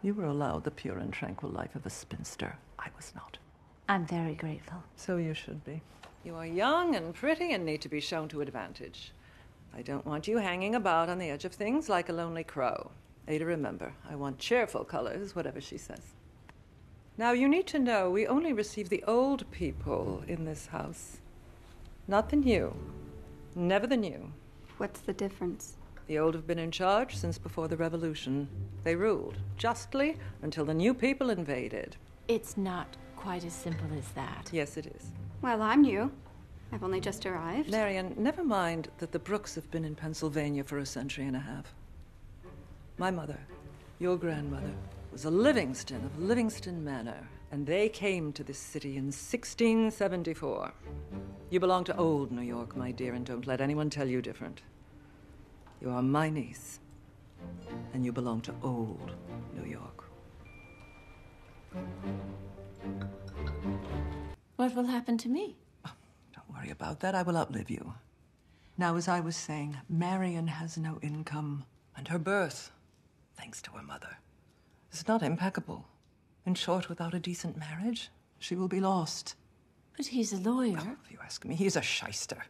You were allowed the pure and tranquil life of a spinster. I was not. I'm very grateful. So you should be. You are young and pretty and need to be shown to advantage. I don't want you hanging about on the edge of things like a lonely crow. Ada, remember, I want cheerful colors, whatever she says. Now, you need to know we only receive the old people in this house. Not the new. Never the new. What's the difference? The old have been in charge since before the revolution. They ruled justly until the new people invaded. It's not quite as simple as that. Yes, it is. Well, I'm new. I've only just arrived. Marion, never mind that the Brookes have been in Pennsylvania for a century and a half. My mother, your grandmother, was a Livingston of Livingston Manor, and they came to this city in 1674. You belong to old New York, my dear, and don't let anyone tell you different. You are my niece, and you belong to old New York. What will happen to me? Don't worry about that. I will outlive you. Now, as I was saying, Marion has no income, and her birth, thanks to her mother, is not impeccable. In short, without a decent marriage, she will be lost. But he's a lawyer. Oh, if you ask me, he's a shyster.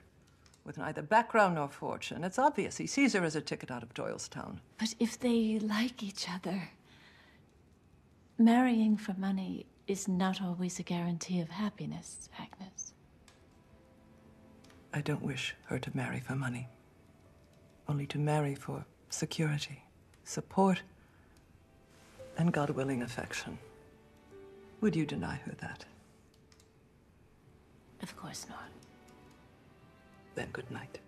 With neither background nor fortune. It's obvious he sees her as a ticket out of Doylestown. But if they like each other, marrying for money is not always a guarantee of happiness, Agnes. I don't wish her to marry for money. Only to marry for security, support, and, God willing, affection. Would you deny her that? Of course not. Then good night.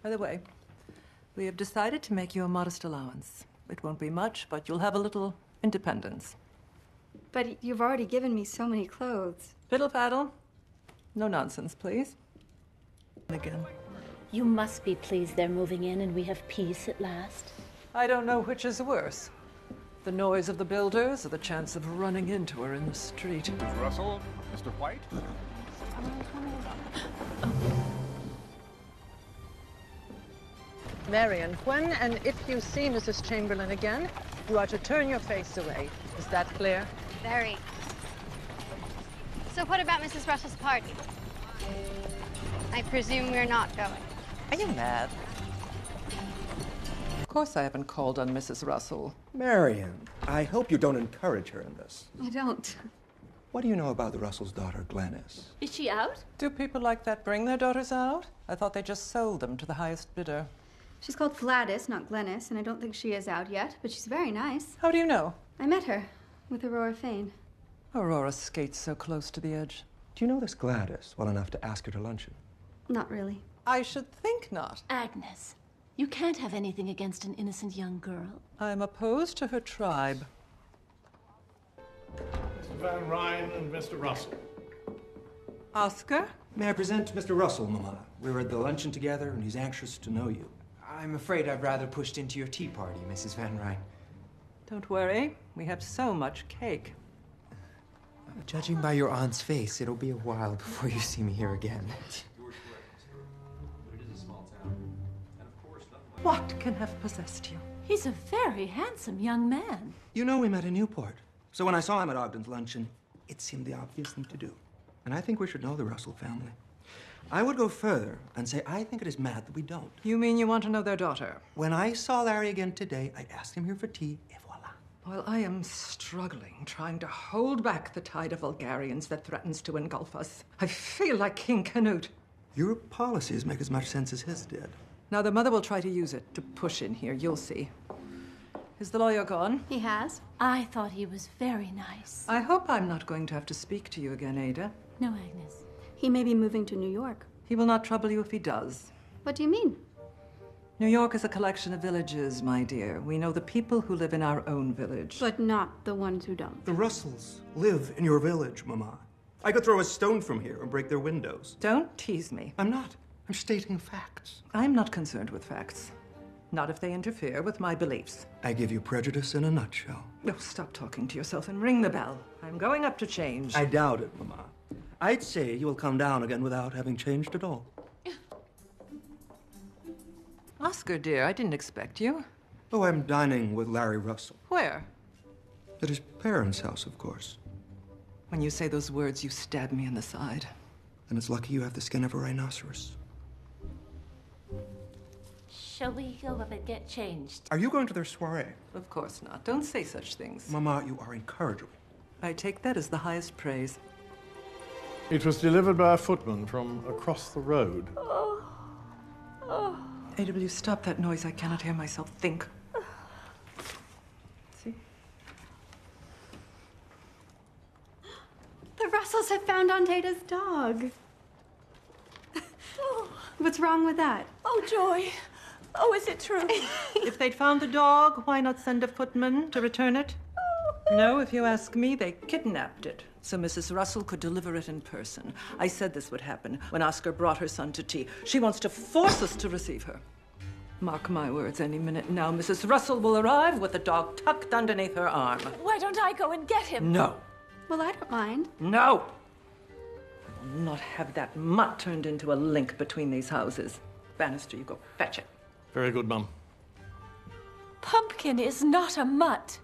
By the way, we have decided to make you a modest allowance. It won't be much, but you'll have a little independence. But you've already given me so many clothes. Fiddle faddle. No nonsense, please. Again. You must be pleased they're moving in and we have peace at last. I don't know which is worse. The noise of the builders or the chance of running into her in the street. Ms. Russell, Mr. White? Marion, when and if you see Mrs. Chamberlain again, you are to turn your face away. Is that clear? Very. So what about Mrs. Russell's party? I presume we're not going. Are you mad? Of course I haven't called on Mrs. Russell. Marion, I hope you don't encourage her in this. I don't. What do you know about the Russell's daughter, Glennis? Is she out? Do people like that bring their daughters out? I thought they just sold them to the highest bidder. She's called Gladys, not Glennis, and I don't think she is out yet, but she's very nice. How do you know? I met her with Aurora Fane. Aurora skates so close to the edge. Do you know this Gladys well enough to ask her to luncheon? Not really. I should think not. Agnes, you can't have anything against an innocent young girl. I'm opposed to her tribe. Mr. Van Ryn and Mr. Russell. Oscar? May I present Mr. Russell, Mama? We were at the luncheon together, and he's anxious to know you. I'm afraid I've rather pushed into your tea party, Mrs. Van Ryn. Don't worry. We have so much cake. Judging by your aunt's face, it'll be a while before you see me here again. What can have possessed you? He's a very handsome young man. You know we met in Newport. So when I saw him at Ogden's luncheon, it seemed the obvious thing to do. And I think we should know the Russell family. I would go further and say I think it is mad that we don't. You mean you want to know their daughter? When I saw Larry again today, I asked him here for tea, et voila. Well, I am struggling, trying to hold back the tide of vulgarians that threatens to engulf us. I feel like King Canute. Your policies make as much sense as his did. Now, the mother will try to use it to push in here. You'll see. Is the lawyer gone? He has? I thought he was very nice. I hope I'm not going to have to speak to you again, Ada. No, Agnes. He may be moving to New York. He will not trouble you if he does. What do you mean? New York is a collection of villages, my dear. We know the people who live in our own village. But not the ones who don't. The Russells live in your village, Mama. I could throw a stone from here and break their windows. Don't tease me. I'm not. I'm stating facts. I'm not concerned with facts. Not if they interfere with my beliefs. I give you prejudice in a nutshell. Oh, stop talking to yourself and ring the bell. I'm going up to change. I doubt it, Mama. I'd say you will come down again without having changed at all. Oscar, dear, I didn't expect you. Oh, I'm dining with Larry Russell. Where? At his parents' house, of course. When you say those words, you stab me in the side. And it's lucky you have the skin of a rhinoceros. Shall we go up and get changed? Are you going to their soiree? Of course not. Don't say such things. Mama, you are incorrigible. I take that as the highest praise. It was delivered by a footman from across the road. A.W., stop that noise. I cannot hear myself think. See? The Russells have found Aunt Ada's dog. What's wrong with that? Oh, joy. Oh, is it true? If they'd found the dog, why not send a footman to return it? No, if you ask me, they kidnapped it so Mrs. Russell could deliver it in person. I said this would happen when Oscar brought her son to tea. She wants to force us to receive her. Mark my words, any minute now, Mrs. Russell will arrive with the dog tucked underneath her arm. Why don't I go and get him? No. Well, I don't mind. No! I will not have that mutt turned into a link between these houses. Bannister, you go fetch it. Very good, Mum. Pumpkin is not a mutt.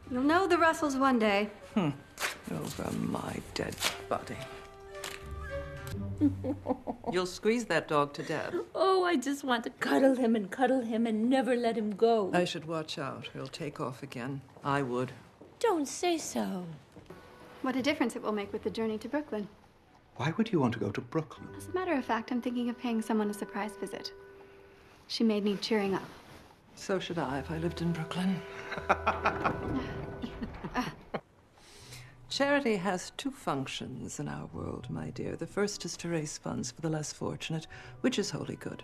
You'll know the Russells one day. Over my dead body. You'll squeeze that dog to death. Oh, I just want to cuddle him and never let him go. I should watch out. He'll take off again. I would. Don't say so. What a difference it will make with the journey to Brooklyn. Why would you want to go to Brooklyn? As a matter of fact, I'm thinking of paying someone a surprise visit. She may need cheering up. So should I if I lived in Brooklyn. Charity has two functions in our world, my dear. The first is to raise funds for the less fortunate, which is wholly good.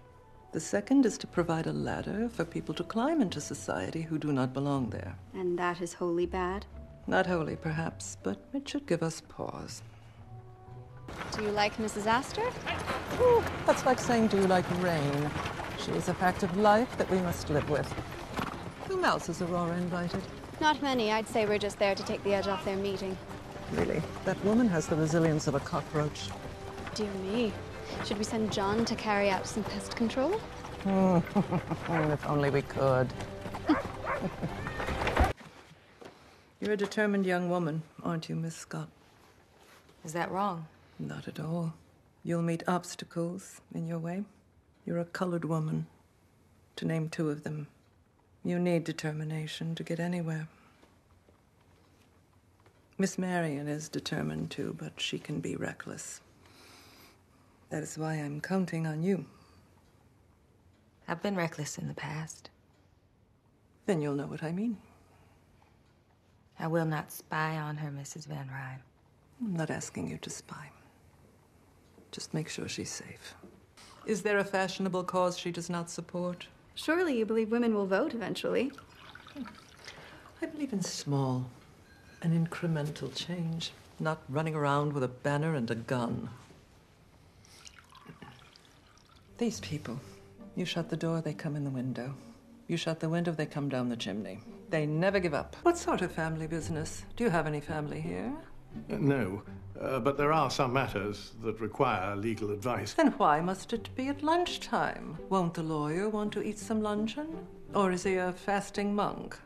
The second is to provide a ladder for people to climb into society who do not belong there. And that is wholly bad. Not wholly, perhaps, but it should give us pause. Do you like Mrs. Astor? Ooh, that's like saying, do you like rain? She is a fact of life that we must live with. Whom else has Aurora invited? Not many. I'd say we're just there to take the edge off their meeting. Really? That woman has the resilience of a cockroach. Dear me. Should we send John to carry out some pest control? If only we could. You're a determined young woman, aren't you, Miss Scott? Is that wrong? Not at all. You'll meet obstacles in your way. You're a colored woman, to name two of them. You need determination to get anywhere. Miss Marion is determined too, but she can be reckless. That is why I'm counting on you. I've been reckless in the past. Then you'll know what I mean. I will not spy on her, Mrs. Van Ryn. I'm not asking you to spy. Just make sure she's safe. Is there a fashionable cause she does not support? Surely you believe women will vote eventually. I believe in small and incremental change, not running around with a banner and a gun. These people, you shut the door, they come in the window. You shut the window, they come down the chimney. They never give up. What sort of family business? Do you have any family here? No, but there are some matters that require legal advice. Then why must it be at lunchtime? Won't the lawyer want to eat some luncheon? Or is he a fasting monk?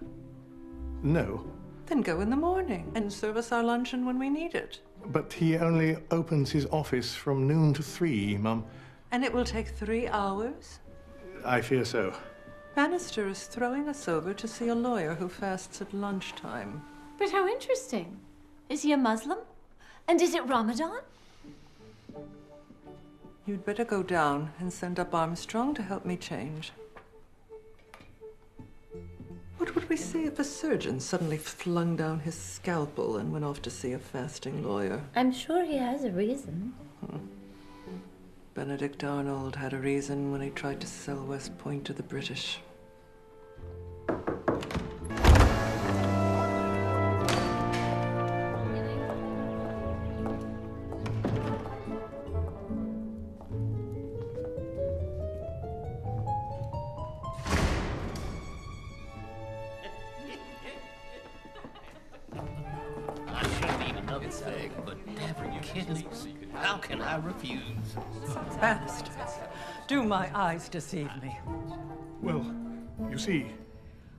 No, Then go in the morning and serve us our luncheon when we need it. but he only opens his office from noon to 3, Mum. And it will take 3 hours? I fear so. Bannister is throwing us over to see a lawyer who fasts at lunchtime. But how interesting. Is he a Muslim? And is it Ramadan? You'd better go down and send up Armstrong to help me change. What would we say if a surgeon suddenly flung down his scalpel and went off to see a fasting lawyer? I'm sure he has a reason. Benedict Arnold had a reason when he tried to sell West Point to the British. I shouldn't eat another thing, but Deborah Kinley, how can I refuse? Bannister, do my eyes deceive me? Well, you see...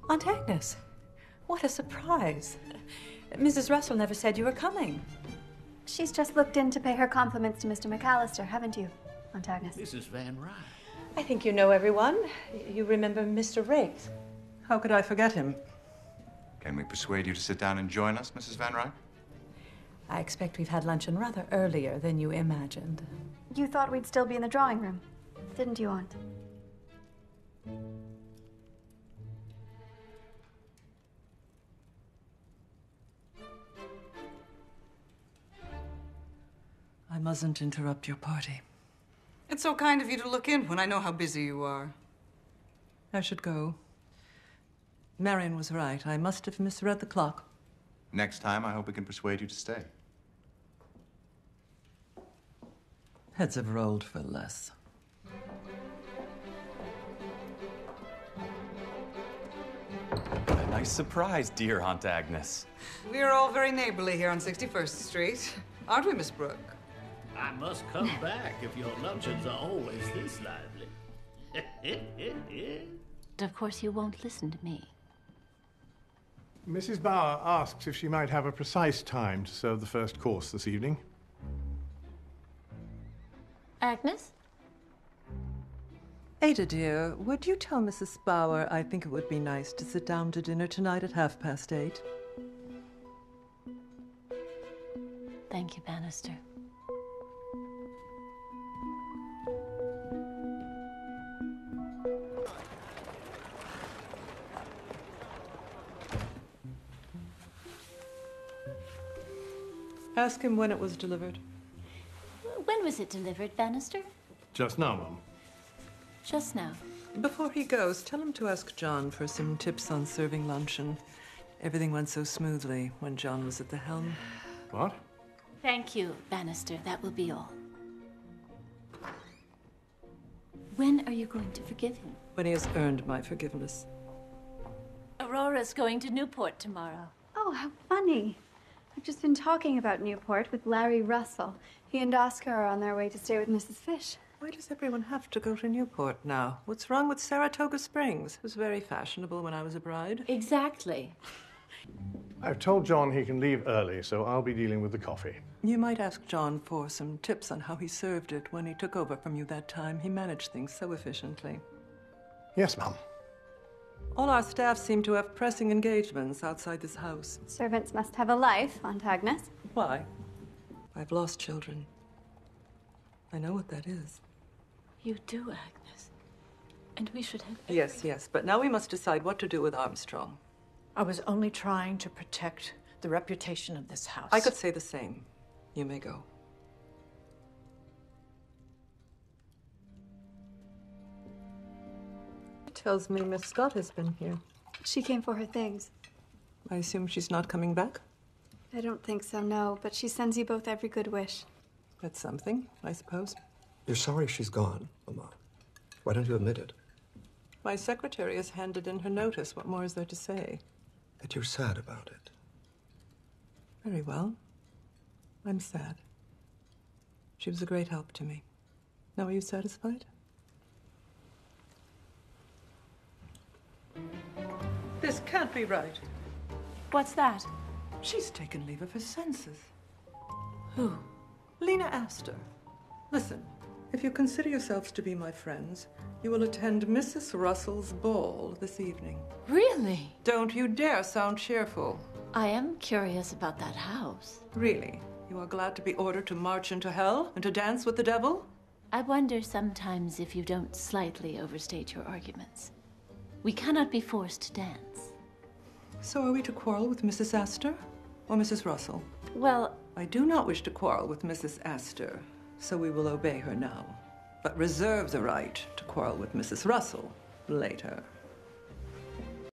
Aunt Agnes, what a surprise. Mrs. Russell never said you were coming. She's just looked in to pay her compliments to Mr. McAllister, haven't you, Aunt Agnes? Mrs. Van Ryn. I think you know everyone. You remember Mr. Riggs. How could I forget him? Can we persuade you to sit down and join us, Mrs. Van Ryn? I expect we've had luncheon rather earlier than you imagined. You thought we'd still be in the drawing room, didn't you, Aunt? I mustn't interrupt your party. It's so kind of you to look in when I know how busy you are. I should go. Marion was right. I must have misread the clock. Next time, I hope we can persuade you to stay. Heads have rolled for less. What a nice surprise, dear Aunt Agnes. We're all very neighborly here on 61st Street. Aren't we, Miss Brooke? I must come back if your luncheons are always this lively. Of course, you won't listen to me. Mrs. Bauer asks if she might have a precise time to serve the first course this evening. Agnes? Ada, dear, would you tell Mrs. Bauer I think it would be nice to sit down to dinner tonight at 8:30? Thank you, Bannister. Ask him when it was delivered. When was it delivered, Bannister? Just now, Mum. Just now. Before he goes, tell him to ask John for some tips on serving luncheon. Everything went so smoothly when John was at the helm. What? Thank you, Bannister. That will be all. When are you going to forgive him? When he has earned my forgiveness. Aurora's going to Newport tomorrow. Oh, how funny. I've just been talking about Newport with Larry Russell. He and Oscar are on their way to stay with Mrs. Fish. Why does everyone have to go to Newport now? What's wrong with Saratoga Springs? It was very fashionable when I was a bride. Exactly. I've told John he can leave early, so I'll be dealing with the coffee. You might ask John for some tips on how he served it when he took over from you that time. He managed things so efficiently. Yes, Mum. All our staff seem to have pressing engagements outside this house. Servants must have a life, Aunt Agnes. Why? I've lost children. I know what that is. You do, Agnes. And we should have... Yes, but now we must decide what to do with Armstrong. I was only trying to protect the reputation of this house. I could say the same. You may go. It tells me Miss Scott has been here. She came for her things. I assume she's not coming back? I don't think so, no, but she sends you both every good wish. That's something, I suppose. You're sorry she's gone, Mama. Why don't you admit it? My secretary has handed in her notice. What more is there to say? That you're sad about it. Very well. I'm sad. She was a great help to me. Now, are you satisfied? This can't be right. What's that? She's taken leave of her senses. Who? Lena Astor. Listen, if you consider yourselves to be my friends, you will attend Mrs. Russell's ball this evening. Really? Don't you dare sound cheerful. I am curious about that house. Really? You are glad to be ordered to march into hell and to dance with the devil? I wonder sometimes if you don't slightly overstate your arguments. We cannot be forced to dance. So are we to quarrel with Mrs. Astor or Mrs. Russell? Well, I do not wish to quarrel with Mrs. Astor, so we will obey her now, but reserve the right to quarrel with Mrs. Russell later.